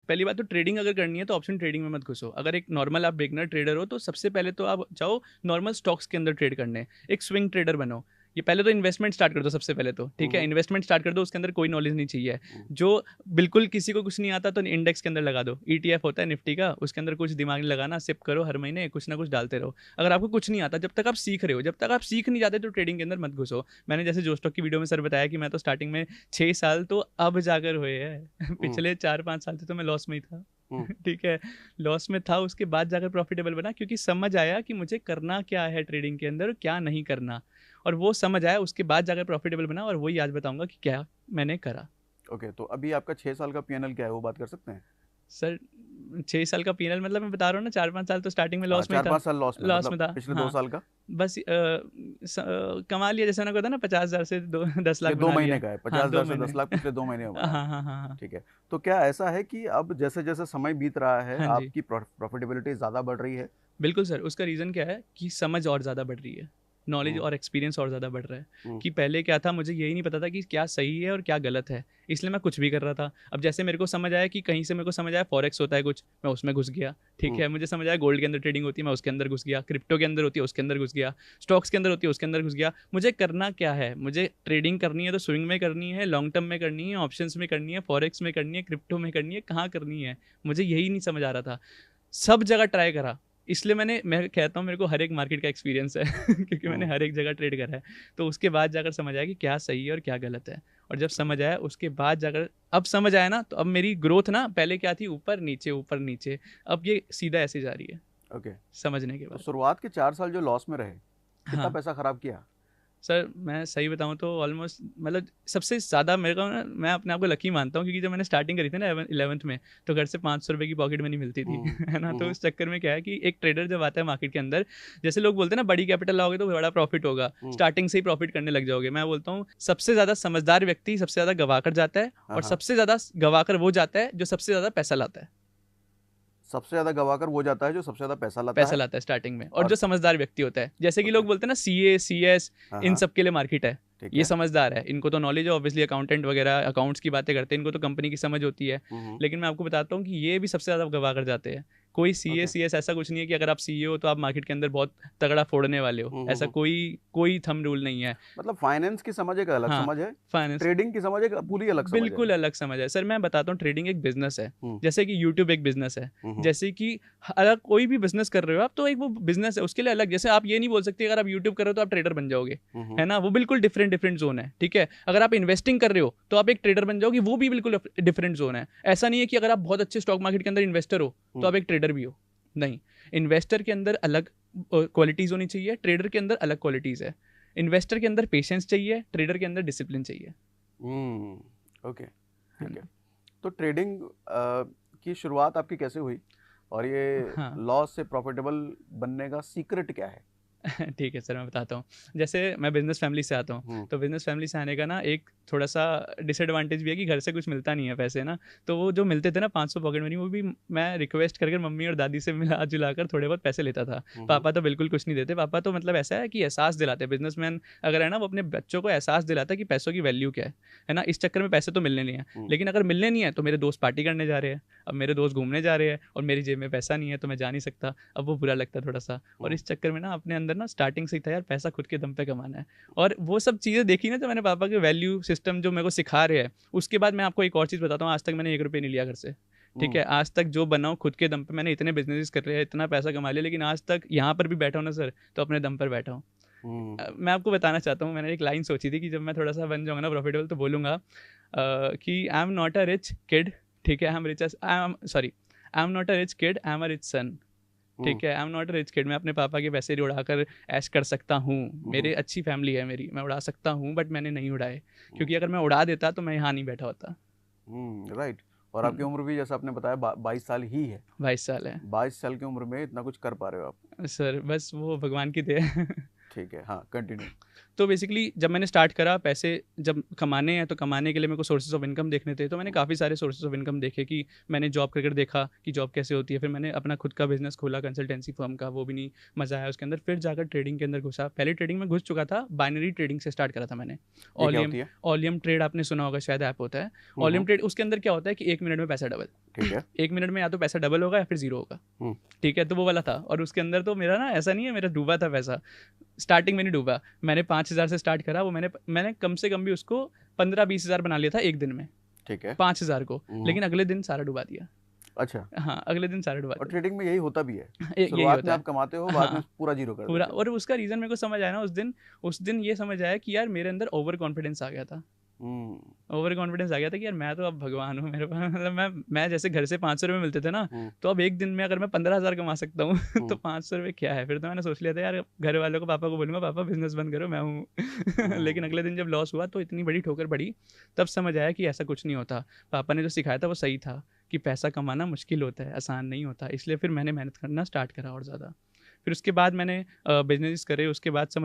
पहली बात तो ट्रेडिंग अगर करनी है तो ऑप्शन ट्रेडिंग में मत घुसो। अगर एक नॉर्मल आप बिगनर ट्रेडर हो तो सबसे पहले तो आप जाओ नॉर्मल स्टॉक्स के अंदर ट्रेड करने, एक स्विंग ट्रेडर बनो। ये पहले तो इन्वेस्टमेंट स्टार्ट कर दो सबसे पहले तो, ठीक है, इन्वेस्टमेंट स्टार्ट कर दो, उसके अंदर कोई नॉलेज नहीं चाहिए। जो बिल्कुल किसी को कुछ नहीं आता तो इंडेक्स के अंदर लगा दो, ETF होता है निफ्टी का, उसके अंदर कुछ दिमाग नहीं लगाना, सिप करो, हर महीने कुछ ना कुछ डालते रहो। अगर आपको कुछ नहीं आता, जब तक आप सीख रहे हो, जब तक आप सीख नहीं जाते तो ट्रेडिंग के अंदर मत घुसो। मैंने जैसे जो स्टॉक की वीडियो में सर बताया कि मैं तो स्टार्टिंग में 6 साल तो अब जाकर हुए हैं पिछले 4-5 साल से तो मैं लॉस में ही था ठीक है, लॉस में था, उसके बाद जाकर प्रॉफिटेबल बना, क्योंकि समझ आया कि मुझे करना क्या है ट्रेडिंग के अंदर, क्या नहीं करना, और वो समझ आया, उसके बाद जाकर प्रॉफिटेबल बना, और वही आज बताऊंगा कि क्या मैंने करा। ओके, तो अभी आपका 6 साल का PNL क्या है, वो बात कर सकते हैं? सर 6 साल का पीएनएल मतलब मैं बता रहा हूँ ना, 4-5 साल तो स्टार्टिंग में हाँ, लॉस में ही था। 4-5 साल लॉस में, लॉस में मतलब था, पिछले दो हाँ। साल का बस कमा लिया, जैसे मैंने कहा था ना, 50,000 से 10 लाख पिछले दो बना महीने लिया। का है, हाँ, 50,000 दो से महीने 10 लाख पिछले 2 महीने में हाँ बनाया। हाँ हाँ हाँ। ठीक है, तो क्या ऐसा है कि अब जैसे जैसे समय बीत रहा है हाँ जी, आपकी प्रॉफिटेबिलिटी ज़्यादा बढ़ रही है? बिल्कुल सर। उसका रीज़न क्या है कि समझ और ज़्यादा बढ़ रही है, नॉलेज हम्म, और एक्सपीरियंस और ज़्यादा बढ़ रहा है। हम्म, कि पहले क्या था, मुझे यही नहीं पता था कि क्या सही है और क्या गलत है, इसलिए मैं कुछ भी कर रहा था। अब जैसे मेरे को समझ आया कि कहीं से मेरे को समझ आया फॉरेक्स होता है कुछ, मैं उसमें घुस गया, ठीक हम्म, है। मुझे समझ आया गोल्ड के अंदर ट्रेडिंग होती है, मैं उसके अंदर घुस गया, क्रिप्टो के अंदर होती है उसके अंदर घुस गया, स्टॉक्स के अंदर होती है उसके अंदर घुस गया। मुझे करना क्या है, मुझे ट्रेडिंग करनी है तो स्विंग में करनी है, लॉन्ग टर्म में करनी है, ऑप्शंस में करनी है, फॉरेक्स में करनी है, क्रिप्टो में करनी है, कहाँ करनी है, मुझे यही नहीं समझ आ रहा था। सब जगह ट्राई करा, इसलिए मैं कहता हूँ मेरे को हर एक मार्केट का एक्सपीरियंस है क्योंकि मैंने हम्म, हर एक जगह ट्रेड करा है। तो उसके बाद जाकर समझ आया कि क्या सही है और क्या गलत है। और जब समझ आया उसके बाद जाकर, अब समझ आया ना, तो अब मेरी ग्रोथ ना पहले क्या थी, ऊपर नीचे, अब ये सीधा ऐसे जा रही है ओके। समझने के तो बाद। शुरुआत के 4 साल जो लॉस में रहे, कितना हाँ पैसा खराब किया? सर, मैं सही बताऊँ तो ऑलमोस्ट, मतलब सबसे ज़्यादा मेरे को ना, मैं अपने आप को लकी मानता हूँ, क्योंकि जब मैंने स्टार्टिंग करी थी ना 11th में, तो घर से 500 रुपये की पॉकेट मनी मिलती थी हम्म, है ना। तो हम्म, उस चक्कर में क्या है कि एक ट्रेडर जब आता है मार्केट के अंदर, जैसे लोग बोलते हैं ना बड़ी कैपिटल लाओगे तो बड़ा प्रॉफिट होगा, हम्म, स्टार्टिंग से ही प्रॉफिट करने लग जाओगे। मैं बोलता हूँ सबसे ज़्यादा समझदार व्यक्ति सबसे ज़्यादा गवा कर जाता है, हाँ और हाँ। सबसे ज़्यादा गवा कर वो जाता है जो सबसे ज़्यादा पैसा लाता है। सबसे ज़्यादा गवाकर वो जाता है जो सबसे ज़्यादा पैसा लाता है। स्टार्टिंग में, और जो और समझदार व्यक्ति होता है, जैसे कि ओके, लोग बोलते हैं ना CS, हाँ इन हाँ, सब के लिए मार्केट है। ठीक ये है। समझदार है, इनको तो नॉलेज है ऑब्वियसली, अकाउंटेंट वगैरह अकाउंट्स की बातें करते हैं, इनको तो कंपनी की समझ होती है। हम्म, लेकिन मैं आपको बताता हूँ कि ये भी सबसे ज़्यादा गवा कर जाते हैं। कोई ओके, CS ऐसा कुछ नहीं है कि अगर आप CEO हो तो आप मार्केट के अंदर बहुत तगड़ा फोड़ने वाले हो, ऐसा कोई कोई थंब रूल नहीं है। मतलब फाइनेंस की समझ एक अलग हाँ, समझ है, फाइनेंस ट्रेडिंग की समझ एक पूरी अलग समझ है। बिल्कुल अलग समझ है सर। मैं बताता हूँ, ट्रेडिंग एक बिजनेस है, हम्म, जैसे कि यूट्यूब एक बिजनेस है, हम्म, जैसे कि अलग कोई भी बिजनेस कर रहे हो आप तो एक वो बिजनेस है, उसके लिए अलग। जैसे आप ये नहीं बोल सकते अगर आप यूट्यूब कर रहे हो तो आप ट्रेडर बन जाओगे, हम्म, है ना, वो बिल्कुल डिफरेंट डिफरेंट जोन है, ठीक है। अगर आप इन्वेस्टिंग कर रहे हो तो आप एक ट्रेडर बन जाओगे, वो भी बिल्कुल डिफरेंट जोन है। ऐसा नहीं है कि अगर आप बहुत अच्छे स्टॉक मार्केट के अंदर इन्वेस्टर हो तो हम्म, आप एक ट्रेडर भी हो, नहीं। इन्वेस्टर के अंदर अलग क्वालिटीज होनी चाहिए, ट्रेडर के अंदर अलग क्वालिटीज है। इन्वेस्टर के अंदर पेशेंस चाहिए, ट्रेडर के अंदर डिसिप्लिन चाहिए, ओके, है ठीक है। ना। तो ट्रेडिंग की शुरुआत आपकी कैसे हुई, और ये हाँ लॉस से प्रॉफिटेबल बनने का सीक्रेट क्या है? ठीक है सर, मैं बताता हूँ। जैसे मैं बिजनेस फैमिली से आता हूँ, हम्म, तो बिजनेस फैमिली से आने का ना एक थोड़ा सा डिसएडवांटेज भी है कि घर से कुछ मिलता नहीं है पैसे ना। तो वो जो मिलते थे ना 500 पॉकेट मनी, वो भी मैं रिक्वेस्ट करके मम्मी और दादी से मिला जुला कर थोड़े बहुत पैसे लेता था। हम्म, पापा तो बिल्कुल कुछ नहीं देते। पापा तो मतलब ऐसा है कि एहसास दिलाते, बिजनेसमैन अगर है ना, वो अपने बच्चों को एहसास दिलाता है कि पैसों की वैल्यू क्या है ना। इस चक्कर में पैसे तो मिलने नहीं है, हम्म, लेकिन अगर मिलने नहीं है तो मेरे दोस्त पार्टी करने जा रहे हैं, अब मेरे दोस्त घूमने जा रहे हैं और मेरी जेब में पैसा नहीं है तो मैं जा नहीं सकता। अब वो बुरा लगता है थोड़ा सा। और हम्म, इस चक्कर में ना अपने अंदर ना स्टार्टिंग से ही था यार, पैसा खुद के दम पे कमाना है। और वो सब चीज़ें देखी ना, तो मैंने पापा के वैल्यू सिस्टम जो मेरे को सिखा रहे हैं, उसके बाद मैं आपको एक और चीज़ बताता हूँ। आज तक मैंने 1 रुपये नहीं लिया घर से, ठीक हम्म, है। आज तक जो बना हूँ खुद के दम पे, मैंने इतने बिजनेस कर रहे हैं, इतना पैसा कमा लिया, लेकिन आज तक यहाँ पर भी बैठा हूँ ना सर, तो अपने दम पर बैठा हूँ। हम्म, मैं आपको बताना चाहता हूँ, मैंने एक लाइन सोची थी कि जब मैं थोड़ा सा बन जाऊँगा ना प्रॉफिटेबल, तो बोलूँगा कि I am not a rich kid, ठीक है। I am rich, I am sorry, I am not a rich kid, I am a rich son, hmm, ठीक है। I am not rich kid, मैं अपने पापा के पैसे उड़ाकर ऐश कर सकता हूँ, हम्म, मेरे अच्छी फैमिली है मेरी, मैं उड़ा सकता हूँ, बट मैंने नहीं उड़ाए, हम्म, क्योंकि अगर मैं उड़ा देता तो मैं यहाँ नहीं बैठा होता। राइट। और आपकी उम्र भी जैसा आपने बताया 22 साल ही है। 22 साल है 22 साल की उम्र में इतना कुछ कर पा रहे हो आप। सर, बस वो भगवान की दया है। ठीक है, हाँ, कंटिन्यू। तो बेसिकली जब मैंने स्टार्ट करा, पैसे जब कमाने हैं तो कमाने के लिए मेरे को सोर्सेज ऑफ इनकम देखने थे, तो मैंने काफ़ी सारे सोर्सेज ऑफ इनकम देखे कि मैंने जॉब करके देखा कि जॉब कैसे होती है। फिर मैंने अपना खुद का बिजनेस खोला कंसल्टेंसी फर्म का, वो भी नहीं मज़ा आया उसके अंदर। फिर जाकर ट्रेडिंग के अंदर घुसा। पहले ट्रेडिंग में घुस चुका था, बाइनरी ट्रेडिंग से स्टार्ट करा था मैंने। ये क्या ऑलियम होती है? ऑलियम ट्रेड आपने सुना होगा शायद, ऐप होता है हम्म, ऑलियम ट्रेड। उसके अंदर क्या होता है कि 1 मिनट में पैसा डबल, ठीक है। 1 मिनट में या तो पैसा डबल होगा या फिर ज़ीरो होगा। हम्म। ठीक है, तो वो वाला था। और उसके अंदर तो मेरा ना ऐसा नहीं है, मेरा डूबा था पैसा, स्टार्टिंग में नहीं डूबा। मैंने 5,000 से स्टार्ट करा, वो मैंने कम से कम भी उसको 15-20 हज़ार बना लिया था एक दिन में, ठीक है। 5,000 को, लेकिन अगले दिन सारा डुबा दिया। अच्छा। हाँ, अगले दिन सारा डुबा और दिया। ट्रेडिंग में यही होता भी है, यही शुरुआत होता में है। आप कमाते हो, बाद में हाँ, पूरा जीरो कर पूरा। देते हो। और उसका रीज़न मेरे को समझ आया ना उस दिन ये समझ आया कि यार मेरे अंदर ओवर कॉन्फिडेंस आ गया था। ओवर कॉन्फिडेंस आ गया था कि यार मैं तो अब भगवान हूँ, मेरे पास मतलब मैं जैसे घर से 500 रुपये मिलते थे ना, तो अब एक दिन में अगर मैं 15,000 कमा सकता हूँ तो 500 रुपये क्या है। फिर तो मैंने सोच लिया था यार घर वालों को, पापा को बोलूँगा पापा बिजनेस बंद करो, मैं हूँ। लेकिन अगले दिन जब लॉस हुआ तो इतनी बड़ी ठोकर पड़ी, तब समझ आया कि ऐसा कुछ नहीं होता। पापा ने जो सिखाया था वो सही था कि पैसा कमाना मुश्किल होता है, आसान नहीं होता। इसलिए फिर मैंने मेहनत करना स्टार्ट करा और ज़्यादा। फिर उसके बाद मैंने बिजनेस करे, उसके बाद समझ